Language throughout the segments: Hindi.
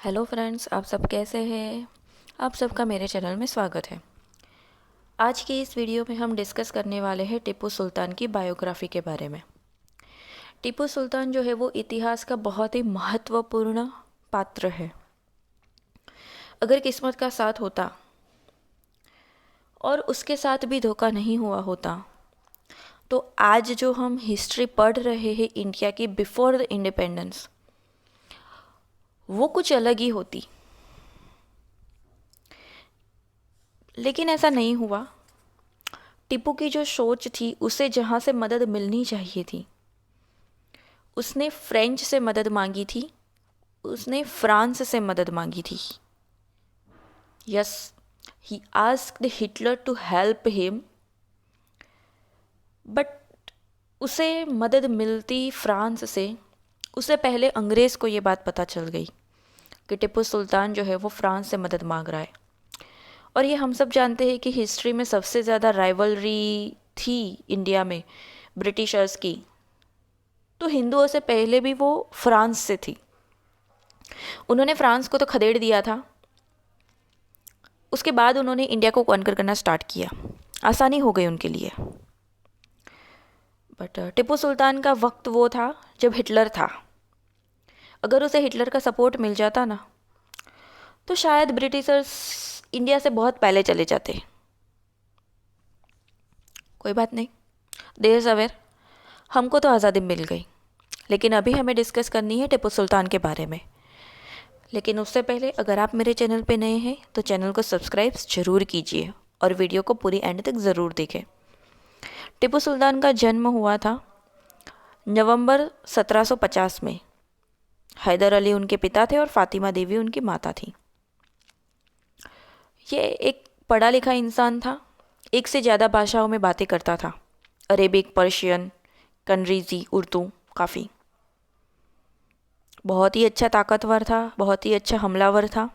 हेलो फ्रेंड्स, आप सब कैसे हैं। आप सबका मेरे चैनल में स्वागत है। आज की इस वीडियो में हम डिस्कस करने वाले हैं टीपू सुल्तान की बायोग्राफी के बारे में। टीपू सुल्तान जो है वो इतिहास का बहुत ही महत्वपूर्ण पात्र है। अगर किस्मत का साथ होता और उसके साथ भी धोखा नहीं हुआ होता तो आज जो हम हिस्ट्री पढ़ रहे हैं इंडिया की बिफोर द इंडिपेंडेंस, वो कुछ अलग ही होती। लेकिन ऐसा नहीं हुआ। टीपू की जो सोच थी, उसे जहाँ से मदद मिलनी चाहिए थी, उसने फ्रेंच से मदद मांगी थी, उसने फ्रांस से मदद मांगी थी। Yes, he asked Hitler to help him, but उसे मदद मिलती फ्रांस से। उससे पहले अंग्रेज़ को ये बात पता चल गई कि टीपू सुल्तान जो है वो फ्रांस से मदद मांग रहा है। और ये हम सब जानते हैं कि हिस्ट्री में सबसे ज़्यादा राइवलरी थी इंडिया में ब्रिटिशर्स की, तो हिंदुओं से पहले भी वो फ्रांस से थी। उन्होंने फ्रांस को तो खदेड़ दिया था, उसके बाद उन्होंने इंडिया को कॉन्कर करना स्टार्ट किया। आसानी हो गई उनके लिए। बट टीपू सुल्तान का वक्त वो था जब हिटलर था। अगर उसे हिटलर का सपोर्ट मिल जाता ना, तो शायद ब्रिटिशर्स इंडिया से बहुत पहले चले जाते। कोई बात नहीं, देर सवेर हमको तो आज़ादी मिल गई। लेकिन अभी हमें डिस्कस करनी है टीपू सुल्तान के बारे में। लेकिन उससे पहले अगर आप मेरे चैनल पे नए हैं तो चैनल को सब्सक्राइब ज़रूर कीजिए और वीडियो को पूरी एंड तक ज़रूर देखें। टीपू सुल्तान का जन्म हुआ था नवंबर 1750 में। हैदर अली उनके पिता थे और फातिमा देवी उनकी माता थी। ये एक पढ़ा लिखा इंसान था, एक से ज़्यादा भाषाओं में बातें करता था। अरेबिक, पर्शियन, कंग्रेजी, उर्दू काफ़ी। बहुत ही अच्छा ताकतवर था, बहुत ही अच्छा हमलावर था।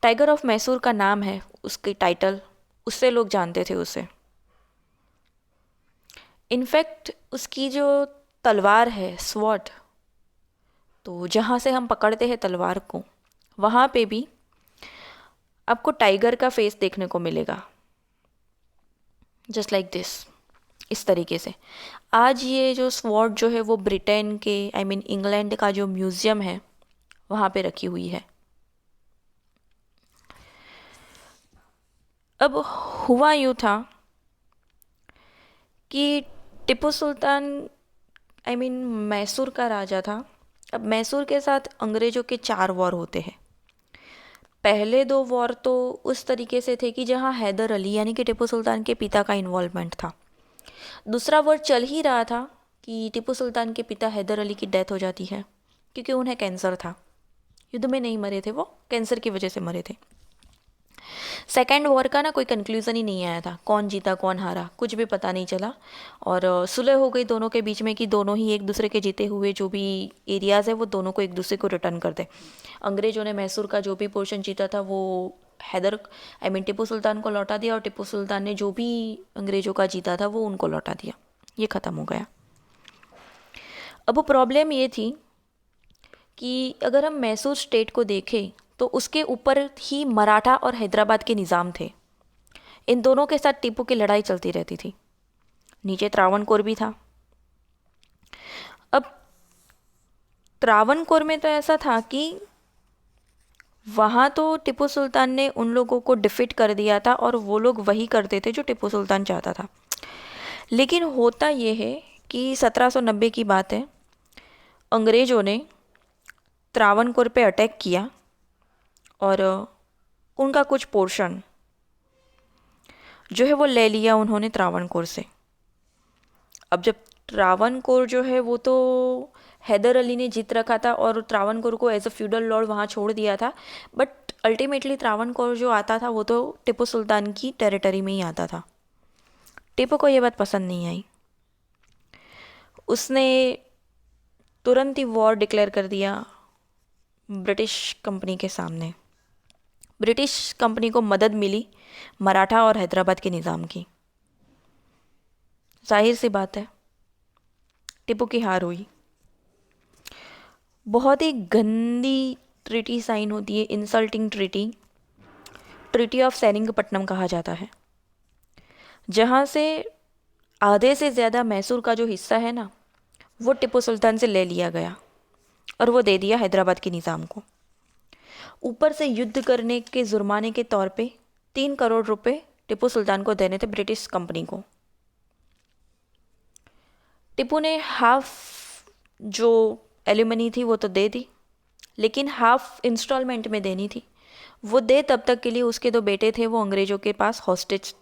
टाइगर ऑफ मैसूर का नाम है उसकी टाइटल, उससे लोग जानते थे उसे। इनफैक्ट उसकी जो तलवार है स्वॉर्ड, तो जहाँ से हम पकड़ते हैं तलवार को, वहाँ पे भी आपको टाइगर का फेस देखने को मिलेगा, जस्ट लाइक दिस, इस तरीके से। आज ये जो स्वॉर्ड जो है वो ब्रिटेन के, आई मीन इंग्लैंड का जो म्यूज़ियम है, वहाँ पे रखी हुई है। अब हुआ यूँ था कि टीपू सुल्तान, आई मीन मैसूर का राजा था। अब मैसूर के साथ अंग्रेज़ों के 4 वॉर होते हैं। पहले 2 वॉर तो उस तरीके से थे कि जहाँ हैदर अली यानी कि टीपू सुल्तान के पिता का इन्वॉल्वमेंट था। दूसरा वॉर चल ही रहा था कि टीपू सुल्तान के पिता हैदर अली की डेथ हो जाती है, क्योंकि उन्हें कैंसर था। युद्ध में नहीं मरे थे वो, कैंसर की वजह से मरे थे। सेकेंड वॉर का ना कोई कंक्लूज़न ही नहीं आया था, कौन जीता कौन हारा कुछ भी पता नहीं चला। और सुलह हो गई दोनों के बीच में कि दोनों ही एक दूसरे के जीते हुए जो भी एरियाज़ है वो दोनों को एक दूसरे को रिटर्न कर दे। अंग्रेज़ों ने मैसूर का जो भी पोर्शन जीता था वो हैदर, आई मीन टीपू सुल्तान को लौटा दिया, और टीपू सुल्तान ने जो भी अंग्रेज़ों का जीता था वो उनको लौटा दिया। ये ख़त्म हो गया। अब प्रॉब्लम ये थी कि अगर हम मैसूर स्टेट को देखें तो उसके ऊपर ही मराठा और हैदराबाद के निज़ाम थे। इन दोनों के साथ टीपू की लड़ाई चलती रहती थी। नीचे त्रावणकोर भी था। अब त्रावणकोर में तो ऐसा था कि वहाँ तो टीपू सुल्तान ने उन लोगों को डिफीट कर दिया था और वो लोग वही करते थे जो टीपू सुल्तान चाहता था। लेकिन होता ये है कि 1790 की बात है, अंग्रेज़ों ने त्रावणकोर पे अटैक किया और उनका कुछ पोर्शन जो है वो ले लिया उन्होंने त्रावणकोर से। अब जब त्रावणकोर जो है वो तो हैदर अली ने जीत रखा था और त्रावणकोर को एज अ फ्यूडल लॉर्ड वहाँ छोड़ दिया था, बट अल्टीमेटली त्रावणकोर जो आता था वो तो टीपू सुल्तान की टेरिटरी में ही आता था। टीपू को ये बात पसंद नहीं आई। उसने तुरंत ही वॉर डिक्लेयर कर दिया ब्रिटिश कंपनी के सामने। ब्रिटिश कंपनी को मदद मिली मराठा और हैदराबाद के निज़ाम की। जाहिर सी बात है टीपू की हार हुई। बहुत ही गंदी ट्रीटी साइन होती है, insulting treaty, treaty of Seringapatam कहा जाता है, जहाँ से आधे से ज़्यादा मैसूर का जो हिस्सा है ना, वो टिप्पू सुल्तान से ले लिया गया और वो दे दिया हैदराबाद के निज़ाम को। ऊपर से युद्ध करने के जुर्माने के तौर पे 3 करोड़ रुपए टिप्पू सुल्तान को देने थे ब्रिटिश कंपनी को। टिप्पू ने हाफ जो एलिमनी थी वो तो दे दी, लेकिन हाफ इंस्टॉलमेंट में देनी थी। वो दे तब तक के लिए उसके 2 बेटे थे, वो अंग्रेज़ों के पास हॉस्टेज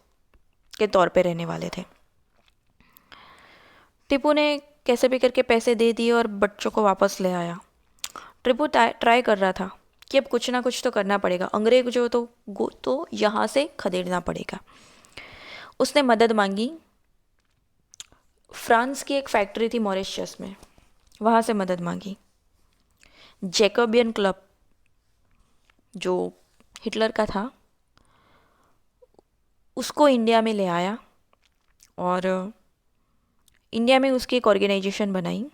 के तौर पे रहने वाले थे। टिप्पू ने कैसे भी करके पैसे दे दिए और बच्चों को वापस ले आया। टिप्पू ट्राई कर रहा था कि अब कुछ ना कुछ तो करना पड़ेगा, अंग्रेज जो तो यहाँ से खदेड़ना पड़ेगा। उसने मदद मांगी, फ्रांस की एक फैक्ट्री थी मॉरिशस में, वहाँ से मदद मांगी। जैकोबियन क्लब जो हिटलर का था, उसको इंडिया में ले आया और इंडिया में उसकी एक ऑर्गेनाइजेशन बनाई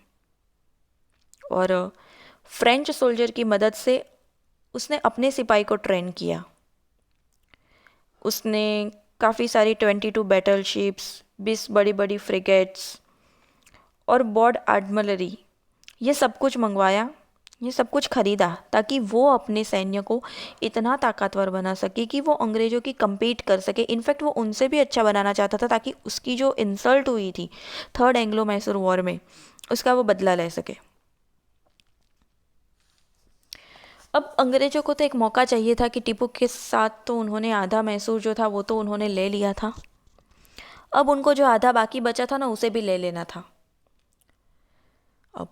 और फ्रेंच सोल्जर की मदद से उसने अपने सिपाही को ट्रेन किया। उसने काफ़ी सारी 22 बैटल शिप्स, 20 बड़ी बड़ी फ्रिगेट्स और बॉर्ड आर्टिलरी, ये सब कुछ मंगवाया, ये सब कुछ खरीदा ताकि वो अपने सैन्य को इतना ताकतवर बना सके कि वो अंग्रेज़ों की compete कर सके। इनफैक्ट वो उनसे भी अच्छा बनाना चाहता था ताकि उसकी जो इंसल्ट हुई थी थर्ड एंग्लो मैसूर वॉर में, उसका वो बदला ले सके। अब अंग्रेज़ों को तो एक मौका चाहिए था कि टीपू के साथ तो उन्होंने आधा मैसूर जो था वो तो उन्होंने ले लिया था, अब उनको जो आधा बाकी बचा था ना उसे भी ले लेना था। अब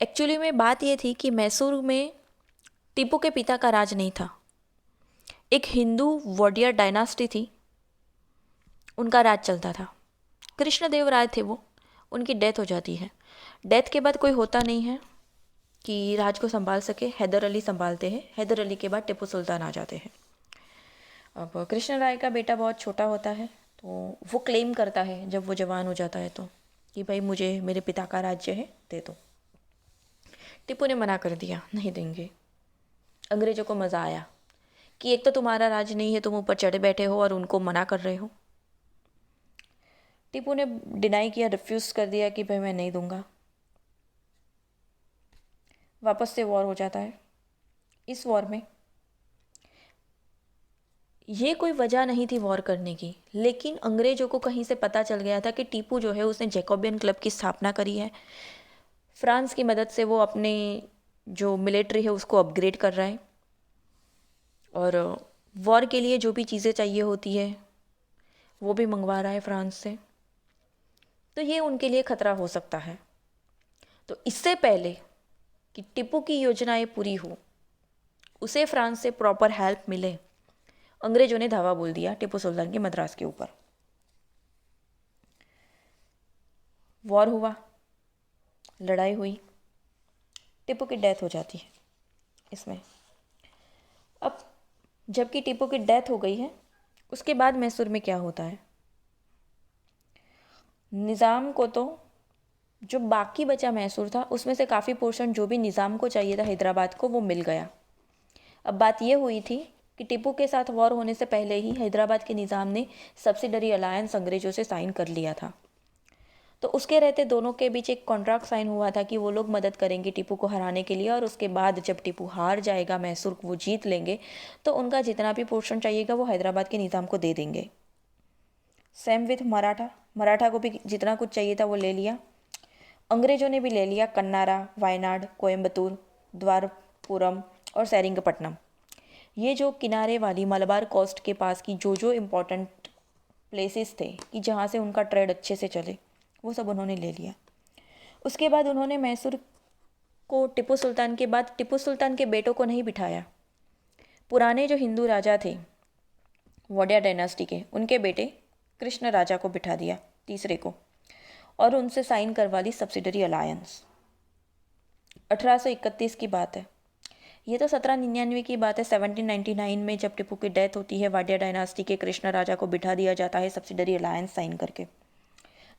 एक्चुअली में बात ये थी कि मैसूर में टीपू के पिता का राज नहीं था, एक हिंदू वॉडियर डायनास्टी थी, उनका राज चलता था। कृष्णदेव राय थे वो, उनकी डेथ हो जाती है। डेथ के बाद कोई होता नहीं है कि राज को संभाल सके, हैदर अली संभालते हैं। हैदर अली के बाद टिप्पू सुल्तान आ जाते हैं। अब कृष्ण राय का बेटा बहुत छोटा होता है तो वो क्लेम करता है जब वो जवान हो जाता है तो कि भाई मुझे मेरे पिता का राज्य है, दे दो। टिप्पू ने मना कर दिया, नहीं देंगे। अंग्रेज़ों को मज़ा आया कि एक तो तुम्हारा राज नहीं है, तुम ऊपर चढ़े बैठे हो और उनको मना कर रहे हो। टिप्पू ने डिनाई किया, रिफ्यूज़ कर दिया कि भाई मैं नहीं दूंगा। वापस से वॉर हो जाता है। इस वॉर में ये कोई वजह नहीं थी वॉर करने की, लेकिन अंग्रेज़ों को कहीं से पता चल गया था कि टीपू जो है उसने जैकोबियन क्लब की स्थापना करी है। फ्रांस की मदद से वो अपने जो मिलिट्री है उसको अपग्रेड कर रहा है और वॉर के लिए जो भी चीज़ें चाहिए होती है वो भी मंगवा रहा है फ्रांस से। तो ये उनके लिए खतरा हो सकता है। तो इससे पहले कि टिप्पू की योजनाएं पूरी हो, उसे फ्रांस से प्रॉपर हेल्प मिले, अंग्रेजों ने धावा बोल दिया टिप्पू सुल्तान के मद्रास के ऊपर। वॉर हुआ, लड़ाई हुई, टिप्पू की डेथ हो जाती है इसमें। अब जबकि टिप्पू की डेथ हो गई है, उसके बाद मैसूर में क्या होता है, निज़ाम को तो जो बाकी बचा मैसूर था उसमें से काफ़ी पोर्शन जो भी निज़ाम को चाहिए था हैदराबाद को वो मिल गया। अब बात ये हुई थी कि टिप्पू के साथ वॉर होने से पहले ही हैदराबाद के निज़ाम ने सब्सिडरी अलायंस अंग्रेज़ों से साइन कर लिया था। तो उसके रहते दोनों के बीच एक कॉन्ट्रैक्ट साइन हुआ था कि वो लोग मदद करेंगे टिप्पू को हराने के लिए, और उसके बाद जब टिप्पू हार जाएगा, मैसूर वो जीत लेंगे, तो उनका जितना भी पोर्शन चाहिएगा वो हैदराबाद के निज़ाम को दे देंगे। सेम विथ मराठा, मराठा को भी जितना कुछ चाहिए था वो ले लिया। अंग्रेज़ों ने भी ले लिया कन्नारा, वायनाड, कोयम्बतूर, द्वारपुरम और सेरिंगपट्टनम। ये जो किनारे वाली मलबार कोस्ट के पास की जो जो इम्पोर्टेंट प्लेसेस थे कि जहाँ से उनका ट्रेड अच्छे से चले, वो सब उन्होंने ले लिया। उसके बाद उन्होंने मैसूर को टिप्पू सुल्तान के बाद टिप्पू सुल्तान के बेटों को नहीं बिठाया, पुराने जो हिंदू राजा थे वोडिया डायनास्टी के, उनके बेटे कृष्ण राजा को बिठा दिया, तीसरे को, और उनसे साइन करवा ली सब्सिडरी अलायंस। 1831 की बात है, ये तो 1799 की बात है। 1799 में जब टिप्पू की डेथ होती है, वाडिया डायनास्टी के कृष्ण राजा को बिठा दिया जाता है सब्सिडरी अलायंस साइन करके।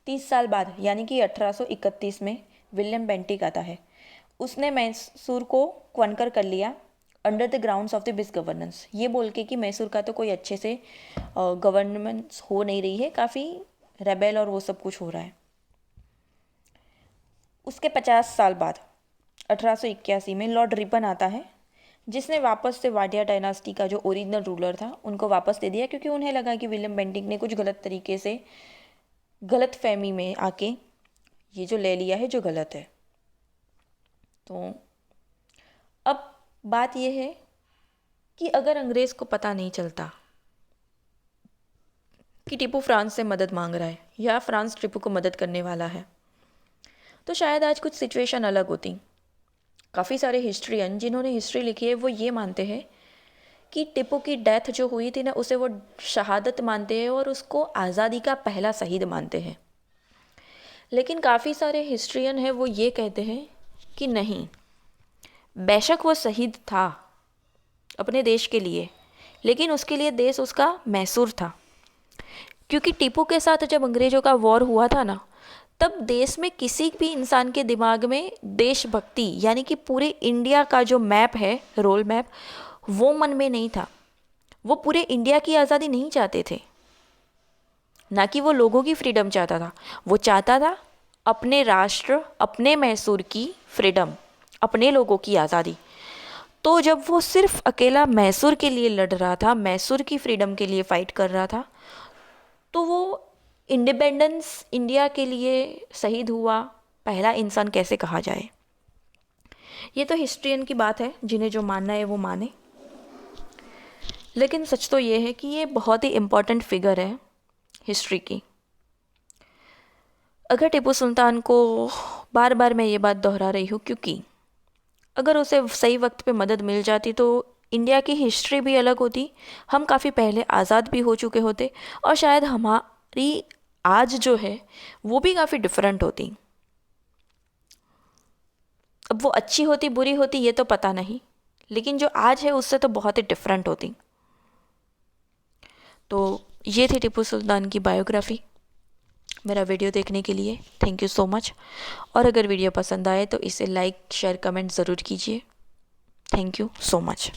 30 साल बाद यानी कि 1831 में विलियम बेंटिक आता है उसने मैसूर को कॉन्कर कर लिया under the grounds of the miss governance, ये बोल के कि मैसूर का तो कोई अच्छे से गवर्नेंस हो नहीं रही है, काफ़ी रेबेल और वो सब कुछ हो रहा है। उसके 50 साल बाद 1881 में लॉर्ड रिपन आता है, जिसने वापस से वाडिया डायनास्टी का जो ओरिजिनल रूलर था उनको वापस दे दिया, क्योंकि उन्हें लगा कि विलियम बेंटिक ने कुछ गलत तरीके से गलत फहमी में आके ये जो ले लिया है जो गलत है। तो अब बात यह है कि अगर अंग्रेज़ को पता नहीं चलता कि टीपू फ्रांस से मदद मांग रहा है या फ्रांस टीपू को मदद करने वाला है, तो शायद आज कुछ सिचुएशन अलग होती। काफ़ी सारे हिस्ट्रियन जिन्होंने हिस्ट्री लिखी है वो ये मानते हैं कि टीपू की डेथ जो हुई थी ना, उसे वो शहादत मानते हैं और उसको आज़ादी का पहला शहीद मानते हैं। लेकिन काफ़ी सारे हिस्ट्रियन हैं वो ये कहते हैं कि नहीं, बेशक वो शहीद था अपने देश के लिए, लेकिन उसके लिए देश उसका मैसूर था। क्योंकि टीपू के साथ जब अंग्रेज़ों का वॉर हुआ था ना, तब देश में किसी भी इंसान के दिमाग में देशभक्ति यानी कि पूरे इंडिया का जो मैप है, रोल मैप, वो मन में नहीं था। वो पूरे इंडिया की आज़ादी नहीं चाहते थे, ना कि वो लोगों की फ्रीडम चाहता था। वो चाहता था अपने राष्ट्र, अपने मैसूर की फ्रीडम, अपने लोगों की आज़ादी। तो जब वो सिर्फ अकेला मैसूर के लिए लड़ रहा था, मैसूर की फ्रीडम के लिए फ़ाइट कर रहा था, तो वो इंडिपेंडेंस इंडिया के लिए शहीद हुआ पहला इंसान कैसे कहा जाए। ये तो हिस्ट्रियन की बात है, जिन्हें जो मानना है वो माने। लेकिन सच तो ये है कि ये बहुत ही इम्पॉर्टेंट फिगर है हिस्ट्री की। अगर टीपू सुल्तान को, बार बार मैं ये बात दोहरा रही हूँ, क्योंकि अगर उसे सही वक्त पे मदद मिल जाती तो इंडिया की हिस्ट्री भी अलग होती, हम काफ़ी पहले आज़ाद भी हो चुके होते, और शायद हमारी आज जो है वो भी काफ़ी डिफरेंट होती। अब वो अच्छी होती बुरी होती ये तो पता नहीं, लेकिन जो आज है उससे तो बहुत ही डिफरेंट होती। तो ये थी टीपू सुल्तान की बायोग्राफी। मेरा वीडियो देखने के लिए थैंक यू सो मच। और अगर वीडियो पसंद आए तो इसे लाइक शेयर कमेंट ज़रूर कीजिए। Thank you so much.